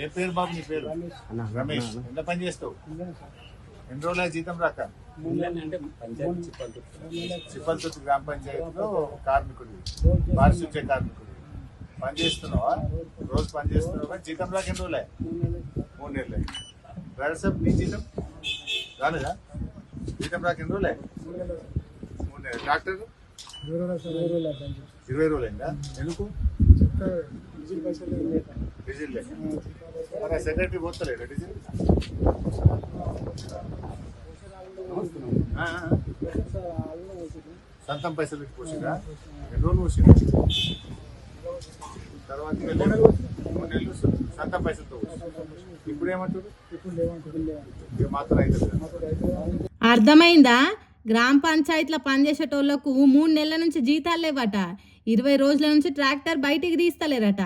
ఏ పేరు బాబు నీ పేరు? రమేష్. ఎంత పని చేస్తావు? ఎన్ని రోజుల జీతం రాక? చిప్పల్తొత్తి గ్రామ పంచాయతీలో కార్మికుడు, పారిశుద్ధ్య కార్మికుడు పని చేస్తున్నావా? రోజు పని చేస్తున్నావా? జీతం రాక ఎన్ని రోజులే? 3 నెలలు. డ్రైవర్ సాబ్ నీ జీతం రాలేదా? జీతం రాక ఎన్ని రోజులే? 3 నెలలు. డాక్టర్ 20 రోజులైందా? ఎందుకు? డీజిల్ లేక. మరి సెక్రటరీ పోతలేదా డీజిల్? సొంతం పైసలు పెట్టి పోసిరా? ఎన్ని రోజులు పోసిరా? తర్వాత 3 నెలలు సొంతం పైసలతో ఇప్పుడు ఏమంటారు? మాత్రం అయితే అర్థమైందా? గ్రామ పంచాయతీలో పనిచేసేటోళ్లకు 3 నెలల నుంచి జీతాలు లేవట. 20 రోజుల నుంచి ట్రాక్టర్ బయటికి తీస్తలేరట.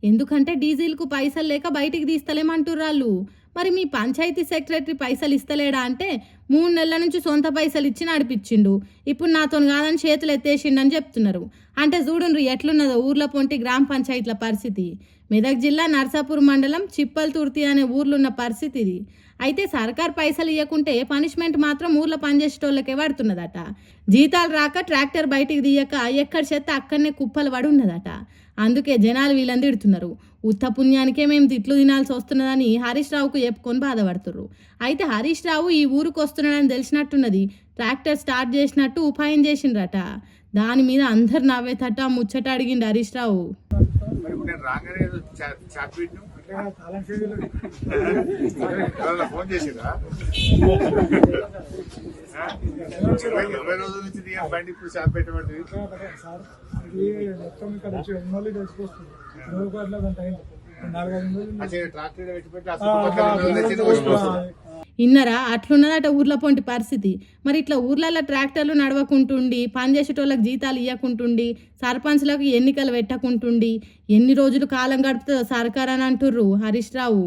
ఎందుకంటే డీజిల్కు పైసలు లేక బయటికి తీస్తలేమంటుర్రాళ్ళు. మరి మీ పంచాయతీ సెక్రటరీ పైసలు ఇస్తలేడా అంటే 3 నెలల నుంచి సొంత పైసలు ఇచ్చి నడిపించిండు. ఇప్పుడు నాతో కాదని చేతులు ఎత్తేసిండని చెప్తున్నారు. అంటే చూడుండ్రు ఎట్లున్నదో ఊర్ల పొంటి గ్రామ పంచాయతీల పరిస్థితి. మెదక్ జిల్లా నర్సాపూర్ మండలం చిప్పల్తుర్తి అనే ఊర్లున్న పరిస్థితి ఇది. అయితే సర్కార్ పైసలు ఇవ్వకుంటే పనిష్మెంట్ మాత్రం ఊర్లో పనిచేసేటోళ్ళకే పడుతున్నదట. జీతాలు రాక ట్రాక్టర్ బయటికి తీయక ఎక్కడి చెత్త అక్కడనే కుప్పలు పడి ఉన్నదట. అందుకే జనాలు వీళ్ళని తిడుతున్నారు. ఉత్త పుణ్యానికే మేము తిట్లు తినాల్సి వస్తున్నదని హరీష్ రావుకు చెప్పుకొని బాధపడుతున్నారు. అయితే హరీష్ రావు ఈ ఊరికి వస్తున్నాడని తెలిసినట్టున్నది. ట్రాక్టర్ స్టార్ట్ చేసినట్టు ఉపాయం చేసిండ్రట. దాని మీద అందరు నవ్వేతట ముచ్చట అడిగిండు హరీష్ రావు. ఫోన్ చేసిరా? 20 రోజుల నుంచి బండి ఇప్పుడు షాప్ పెట్టబడుతుంది. ఇన్నరా అట్లున్నదట ఊర్ల పొంటి పరిస్థితి. మరి ఇట్లా ఊర్లలో ట్రాక్టర్లు నడవకుంటుండి పనిచేసేటోళ్ళకి జీతాలు ఇవ్వకుంటుండి సర్పంచ్లకు ఎన్నికలు పెట్టకుంటుండి ఎన్ని రోజులు కాలం గడుపుతుందో సర్కార్ అని అంటుర్రు హరీష్ రావు.